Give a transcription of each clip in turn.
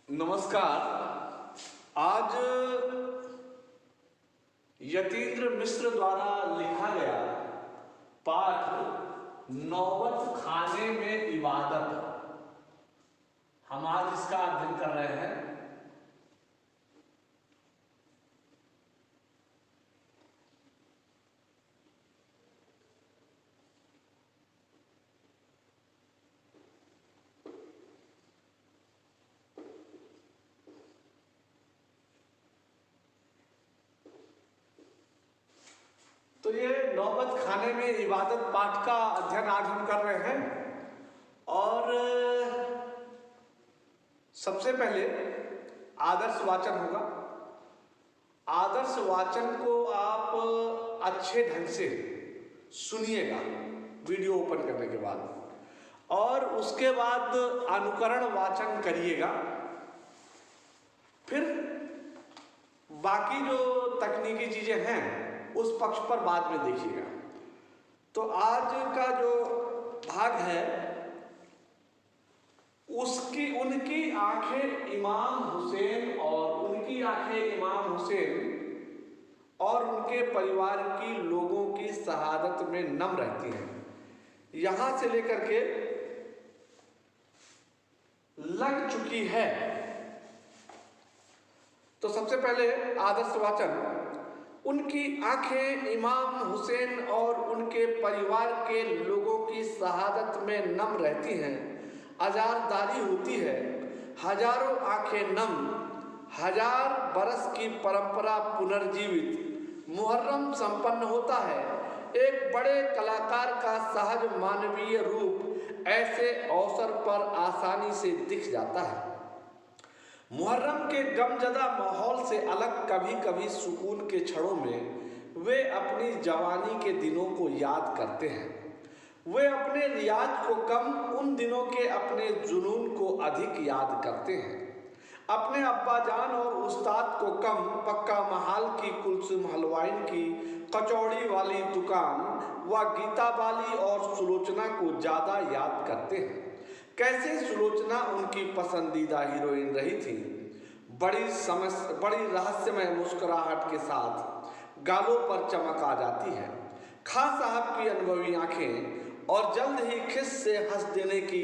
नमस्कार। आज यतीन्द्र मिश्र द्वारा लिखा गया पाठ नौबत खाने में इबादत, हम आज इसका अध्ययन कर रहे हैं। तो ये नौबत खाने में इबादत पाठ का अध्ययन आज हम कर रहे हैं। और सबसे पहले आदर्श वाचन होगा। आदर्श वाचन को आप अच्छे ढंग से सुनिएगा वीडियो ओपन करने के बाद, और उसके बाद अनुकरण वाचन करिएगा। फिर बाकी जो तकनीकी चीजें हैं उस पक्ष पर बाद में देखिएगा। तो आज का जो भाग है उनकी आंखें इमाम हुसैन और उनके परिवार की लोगों की शहादत में नम रहती हैं। यहां से लेकर के लग चुकी है। तो सबसे पहले आदर्श वाचन। उनकी आंखें इमाम हुसैन और उनके परिवार के लोगों की शहादत में नम रहती हैं। अजारदारी होती है, हजारों आंखें नम, 1000 बरस की परंपरा पुनर्जीवित। मुहर्रम संपन्न होता है। एक बड़े कलाकार का सहज मानवीय रूप ऐसे अवसर पर आसानी से दिख जाता है। मुहर्रम के गमजदा माहौल से अलग कभी कभी सुकून के क्षणों में वे अपनी जवानी के दिनों को याद करते हैं। वे अपने रियाज को कम, उन दिनों के अपने जुनून को अधिक याद करते हैं। अपने अब्बाजान और उस्ताद को कम, पक्का महाल की कुलसुम हलवाइन की कचौड़ी वाली दुकान व गीता बाली और सुलोचना को ज़्यादा याद करते हैं। कैसे सुलोचना उनकी पसंदीदा हीरोइन रही थी। बड़ी रहस्यमय मुस्कुराहट के साथ गालों पर चमक आ जाती है। खां साहब की अनुभवी आंखें और जल्द ही खिस से हंस देने की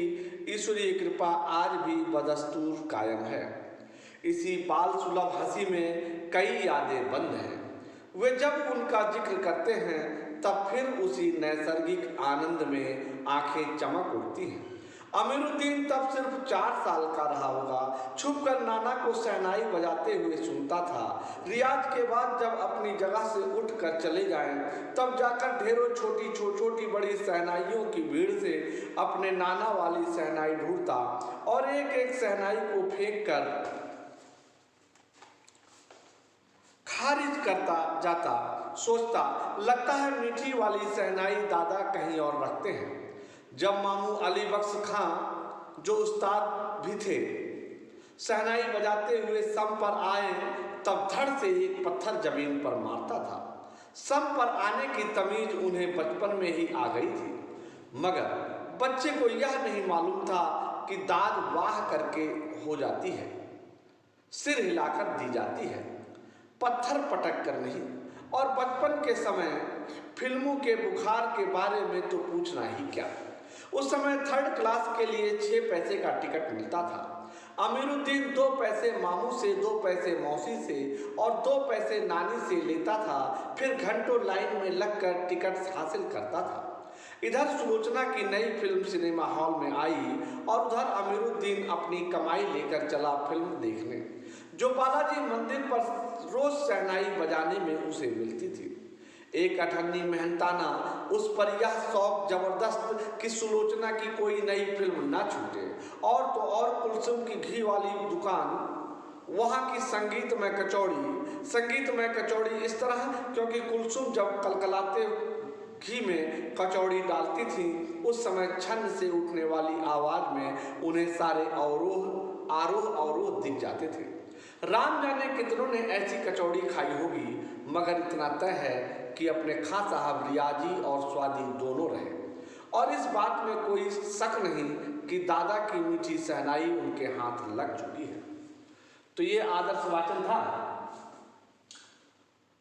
ईश्वरीय कृपा आज भी बदस्तूर कायम है। इसी बाल सुलभ हंसी में कई यादें बंद हैं। वे जब उनका जिक्र करते हैं तब फिर उसी नैसर्गिक आनंद में आंखें चमक उठती हैं। अमीरुद्दीन तब सिर्फ 4 साल का रहा होगा। छुपकर नाना को शहनाई बजाते हुए सुनता था। रियाज के बाद जब अपनी जगह से उठकर चले जाएं तब जाकर ढेरों छोटी बड़ी शहनाइयों की भीड़ से अपने नाना वाली शहनाई ढूंढता और एक एक शहनाई को फेंक कर खारिज करता जाता। सोचता, लगता है मीठी वाली शहनाई दादा कहीं और रखते हैं। जब मामू अली बख्श खां, जो उस्ताद भी थे, शहनाई बजाते हुए सम पर आए तब धड़ से एक पत्थर जमीन पर मारता था। सम पर आने की तमीज उन्हें बचपन में ही आ गई थी, मगर बच्चे को यह नहीं मालूम था कि दाद वाह करके हो जाती है, सिर हिलाकर दी जाती है, पत्थर पटक कर नहीं। और बचपन के समय फिल्मों के बुखार के बारे में तो पूछना ही क्या। उस समय 3rd क्लास के लिए 6 पैसे का टिकट मिलता था। अमीरुद्दीन 2 पैसे मामू से, 2 पैसे मौसी से और 2 पैसे नानी से लेता था। फिर घंटों लाइन में लगकर टिकट हासिल करता था। इधर सुलोचना की नई फिल्म सिनेमा हॉल में आई और उधर अमीरुद्दीन अपनी कमाई लेकर चला फिल्म देखने, जो बालाजी मंदिर पर रोज शहनाई बजाने में उसे मिलती थी। एक अठन्नी मेहनताना उस पर यह शौक जबरदस्त कि सुलोचना की कोई नई फिल्म ना छूटे। और तो और कुलसुम की घी वाली दुकान, वहाँ की संगीतमय कचौड़ी इस तरह, क्योंकि कुलसुम जब कलकलाते घी में कचौड़ी डालती थी उस समय छन्न से उठने वाली आवाज में उन्हें सारे आरोह दिख जाते थे। राम जाने कितनों ने ऐसी कचौड़ी खाई होगी, मगर इतना तय है कि अपने खां साहब रियाजी और स्वादी दोनों रहे। और इस बात में कोई शक नहीं कि दादा की मीठी शहनाई उनके हाथ लग चुकी है। तो ये आदर्श वाचन था।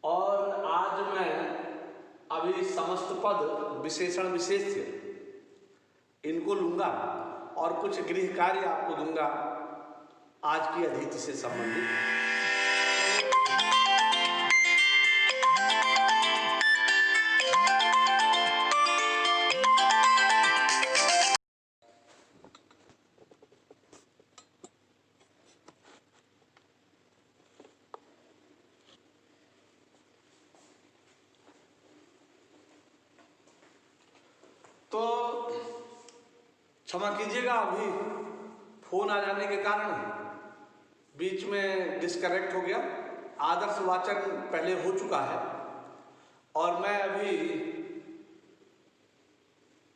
और आज मैं अभी समस्त पद, विशेषण, विशेष्य इनको लूंगा और कुछ गृह कार्य आपको दूंगा आज की अतिथि से संबंधित। तो क्षमा कीजिएगा, अभी फोन आ जाने के कारण बीच में डिस्कनेक्ट हो गया। आदर्श वाचन पहले हो चुका है और मैं अभी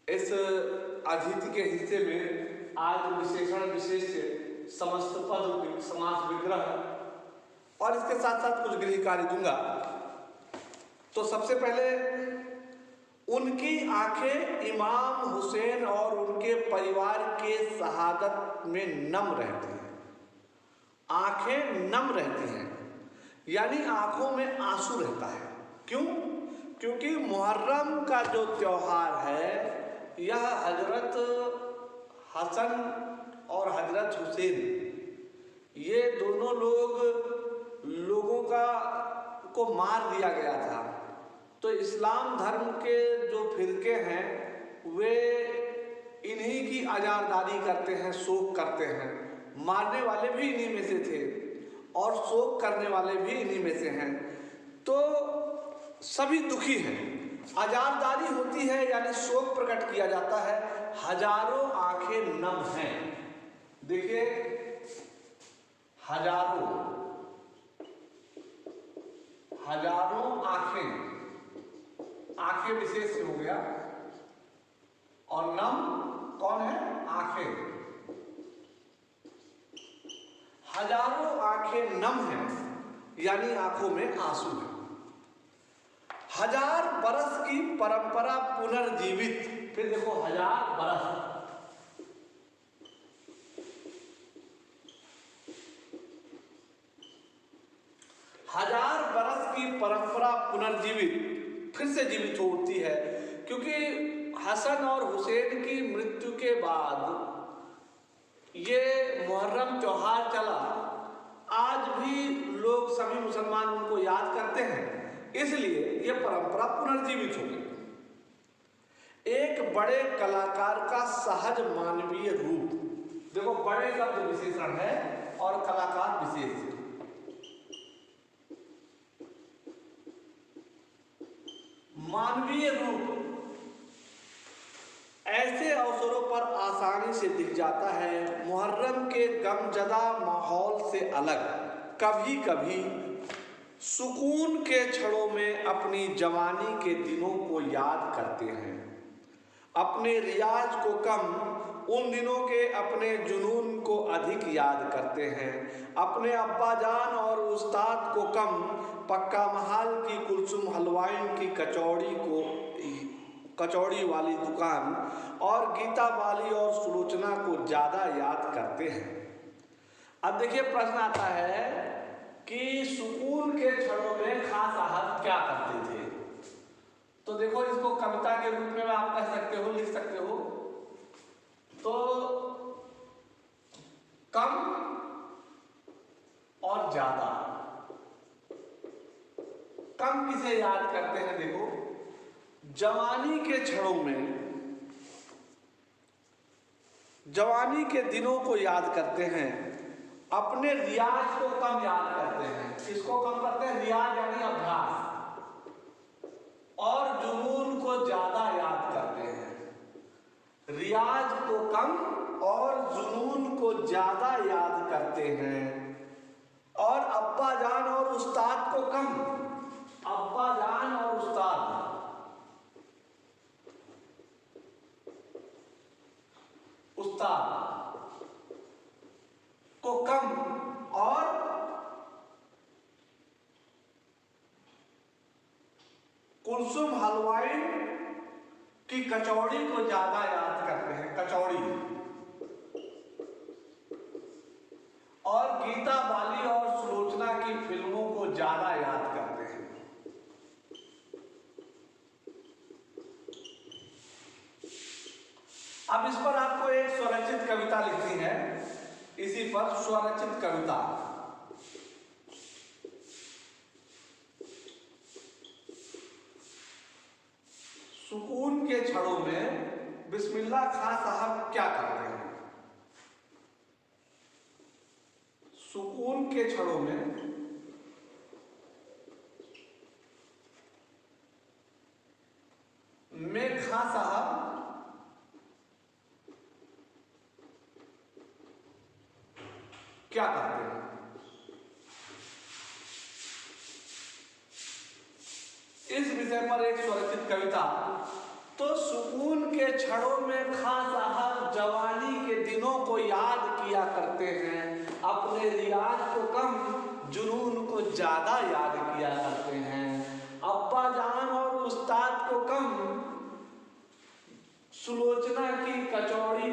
इस अतिथि के हिस्से में आज विशेषण, विशेष्य, समस्त पद, समास विग्रह और इसके साथ साथ कुछ गृह कार्य दूंगा। तो सबसे पहले, उनकी आंखें इमाम हुसैन और उनके परिवार के शहादत में नम रहती हैं। आंखें नम रहती हैं यानी आंखों में आंसू रहता है। क्यों? क्योंकि मुहर्रम का जो त्योहार है यह हजरत हसन और हजरत हुसैन, ये दोनों लोगों को मार दिया गया था। तो इस्लाम धर्म के जो फिरके हैं वे इन्हीं की आज़ारदारी करते हैं, शोक करते हैं। मारने वाले भी इन्हीं में से थे और शोक करने वाले भी इन्हीं में से हैं। तो सभी दुखी हैं। आज़ारदारी होती है यानी शोक प्रकट किया जाता है। हजारों आंखें नम हैं। देखिए, हजारों आंखें विशेष हो गया और नम कौन है? आंखें। हजारों आंखें नम हैं यानी आंखों में आंसू है। 1000 बरस की परंपरा पुनर्जीवित। फिर देखो, 1000 बरस, हजार बरस की परंपरा पुनर्जीवित, फिर से जीवित हो उठती है। क्योंकि हसन और हुसैन की मृत्यु के बाद ये मुहर्रम त्योहार चला। आज भी लोग, सभी मुसलमान उनको याद करते हैं, इसलिए ये परंपरा पुनर्जीवित हो गई। एक बड़े कलाकार का सहज मानवीय रूप। देखो, बड़े शब्द विशेषण है और कलाकार विशेष है। मानवीय रूप ऐसे अवसरों पर आसानी से दिख जाता है। मुहर्रम के गमजदा माहौल से अलग कभी कभी सुकून के क्षणों में अपनी जवानी के दिनों को याद करते हैं। अपने रियाज को कम, उन दिनों के अपने जुनून को अधिक याद करते हैं। अपने अब्बा जान और उस्ताद को कम, पक्का महाल की कुलसुम हलवाइन की कचौड़ी वाली दुकान और गीता बाली और सुलोचना को ज़्यादा याद करते हैं। अब देखिए, प्रश्न आता है कि सुकून के क्षणों में खास आहत क्या करते थे? तो देखो, इसको कविता के रूप में आप कह सकते हो, लिख सकते हो। तो कम और ज्यादा। कम किसे याद करते हैं? देखो, जवानी के क्षणों में, जवानी के दिनों को याद करते हैं। अपने रियाज को कम याद करते हैं। किसको कम करते हैं? रियाज यानी अभ्यास। और जुनून को ज्यादा याद करते हैं। रियाज को कम और जुनून को ज्यादा याद करते हैं। और अब्बा जान और उस्ताद को कम। अब्बा जान और उस्ताद को कम और कुलसुम हलवाई की कचौड़ी को ज्यादा याद करते हैं। कचौड़ी और गीता बाली अब इस पर आपको एक स्वरचित कविता लिखनी है, इसी पर स्वरचित कविता। सुकून के क्षणों में बिस्मिल्लाह खां साहब क्या करते हैं? सुकून के क्षणों में खां साहब क्या करते हैं? इस विषय पर एक स्वरचित कविता। तो सुकून के क्षणों में खां साहब जवानी के दिनों को याद किया करते हैं, अपने रियाज को कम जुनून को ज्यादा याद किया करते हैं। अब्बा जान और उस्ताद को कम सुलोचना की कचौड़ी,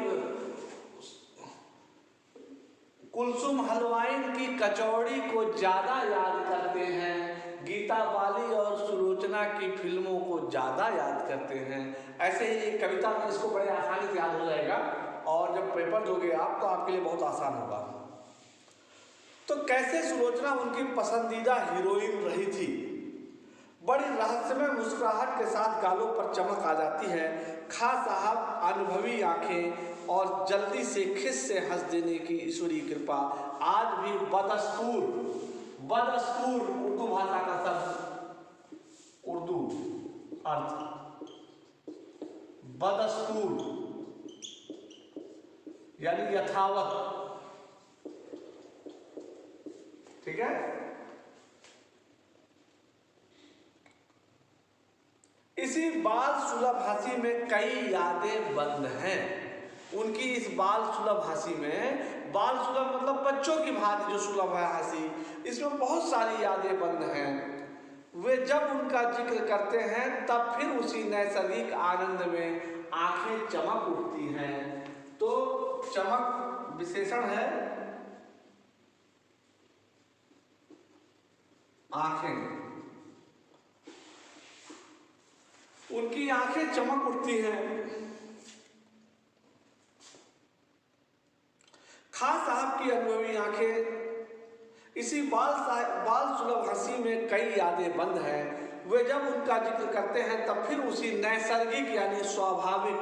कुलसुम हलवाइन की कचौड़ी को ज्यादा याद करते हैं, गीता बाली और सुलोचना की फिल्मों को ज्यादा याद करते हैं। ऐसे ही एक कविता में इसको बड़े आसानी से याद हो जाएगा, और जब पेपर दोगे आप तो आपके लिए बहुत आसान होगा। तो कैसे सुलोचना उनकी पसंदीदा हीरोइन रही थी। बड़ी रहस्यमय मुस्कुराहट के साथ गालों पर चमक आ जाती है। खां साहब अनुभवी आंखें और जल्दी से खिस से हंस देने की ईश्वरीय कृपा आज भी बदस्तूर उर्दू भाषा का शब्द, उर्दू अर्थ बदस्तूर यानी यथावत, ठीक है। इसी बाल सुलभ हंसी में कई यादें बंद हैं। उनकी इस बाल सुलभ हंसी में, बाल सुलभ मतलब बच्चों की भांति जो सुलभ है हंसी, इसमें बहुत सारी यादें बंद हैं। वे जब उनका जिक्र करते हैं तब फिर उसी नैसर्गिक आनंद में आंखें चमक उठती हैं। तो चमक विशेषण है आंखें, उनकी आंखें चमक उठती हैं। खां साहब की अनुभवी आंखें, इसी बाल सुलभ हंसी में कई यादें बंद हैं। वे जब उनका जिक्र करते हैं तब फिर उसी नैसर्गिक यानी स्वाभाविक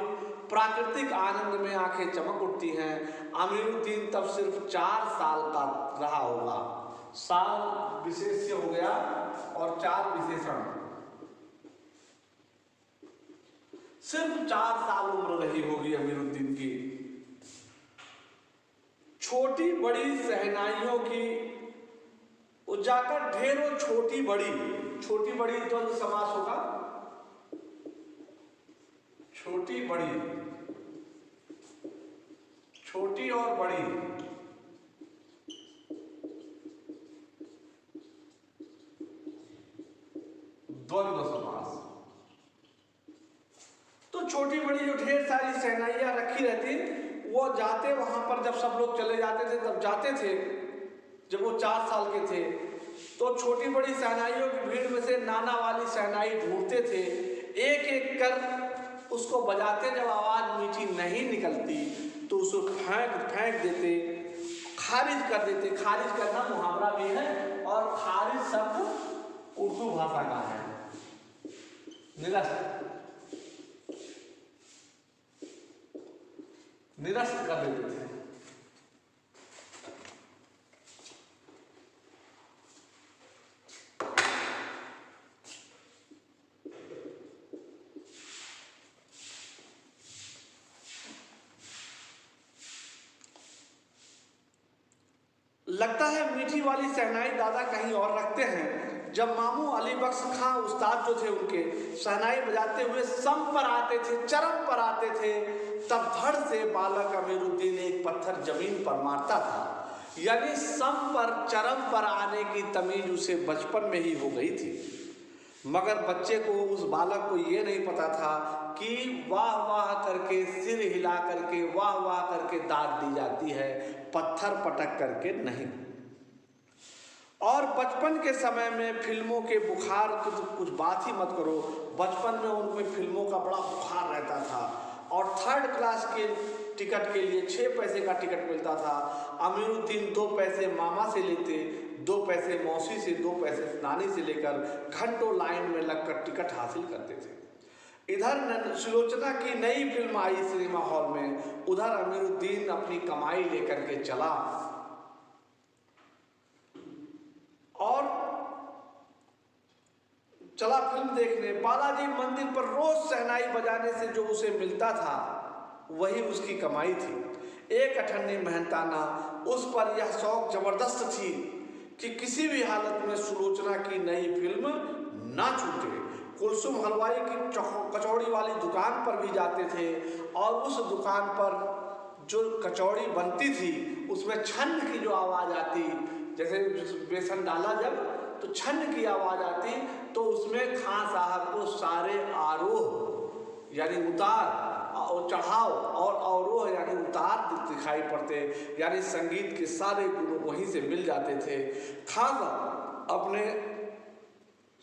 प्राकृतिक आनंद में आंखें चमक उठती हैं। अमीरुद्दीन तब सिर्फ 4 साल का रहा होगा। साल विशेष्य हो गया और 4 विशेषण, सिर्फ 4 साल उम्र रही होगी अमीरुद्दीन की। छोटी बड़ी सहनाइयों की उजागर ढेरों छोटी बड़ी द्वंद्व समास होगा, छोटी बड़ी, छोटी और बड़ी, द्वंद्व समास। तो छोटी बड़ी जो ढेर सारी सेनाइयां रखी रहती, वो जाते वहां पर, जब सब लोग चले जाते थे तब जाते थे, जब वो 4 साल के थे तो छोटी बड़ी सेनाइयों की भीड़ में से नाना वाली सेनाई ढूंढते थे, एक एक कर उसको बजाते। जब आवाज मीठी नहीं निकलती तो उसको फेंक देते, खारिज कर देते। खारिज करना मुहावरा भी है, और खारिज शब्द उर्दू भाषा का है, निरस्त कर देते थे। लगता है मीठी वाली शहनाई दादा कहीं और रखते हैं। जब मामू अली बख्श खां उस्ताद जो थे उनके शहनाई बजाते हुए सम पर आते थे, चरम पर आते थे, तब धड़ से बालक अमीरुद्दीन एक पत्थर जमीन पर मारता था। यानी सम पर चरम पर आने की तमीज उसे बचपन में ही हो गई थी। मगर बच्चे को, उस बालक को ये नहीं पता था कि वाह वाह करके, सिर हिला करके, वाह वाह करके दाद दी जाती है, पत्थर पटक करके नहीं। और बचपन के समय में फिल्मों के बुखार की तो कुछ बात ही मत करो। बचपन में उनमें फिल्मों का बड़ा बुखार रहता था, और 3rd क्लास के टिकट के लिए 6 पैसे का टिकट मिलता था। अमीरुद्दीन 2 पैसे मामा से लेते, 2 पैसे मौसी से, 2 पैसे नानी से लेकर घंटों लाइन में लगकर टिकट हासिल करते थे। इधर सुलोचना की नई फिल्म आई सिनेमा हॉल में, उधर अमीरुद्दीन अपनी कमाई लेकर के चला और चला फिल्म देखने। बालाजी मंदिर पर रोज शहनाई बजाने से जो उसे मिलता था वही उसकी कमाई थी। एक अठन्नी मेहनताना, उस पर यह शौक जबरदस्त थी कि किसी भी हालत में सुलोचना की नई फिल्म ना छूटे। कुलसुम हलवाई की कचौड़ी वाली दुकान पर भी जाते थे और उस दुकान पर जो कचौड़ी बनती थी उसमें छन्न की जो आवाज़ आती, जैसे बेसन डाला जब तो छन्न की आवाज़ आती, तो उसमें खां साहब को सारे आरोह यानी उतार और चढ़ाव और अवरोह यानी उतार दिखाई पड़ते, यानी संगीत के सारे गुण वहीं से मिल जाते थे। खां साहब अपने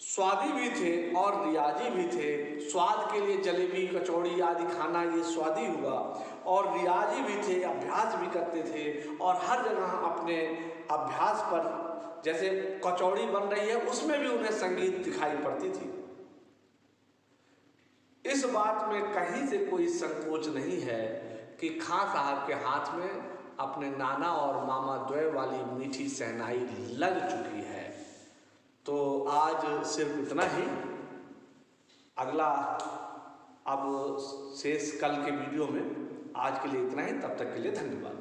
स्वादी भी थे और रियाजी भी थे। स्वाद के लिए जलेबी कचौड़ी आदि खाना ये स्वादी हुआ, और रियाजी भी थे, अभ्यास भी करते थे और हर जगह अपने अभ्यास पर, जैसे कचौड़ी बन रही है उसमें भी उन्हें संगीत दिखाई पड़ती थी। इस बात में कहीं से कोई संकोच नहीं है कि खां साहब के हाथ में अपने नाना और मामा द्वय वाली मीठी शहनाई लग चुकी है। तो आज सिर्फ इतना ही, अगला अब शेष कल के वीडियो में। आज के लिए इतना ही, तब तक के लिए धन्यवाद।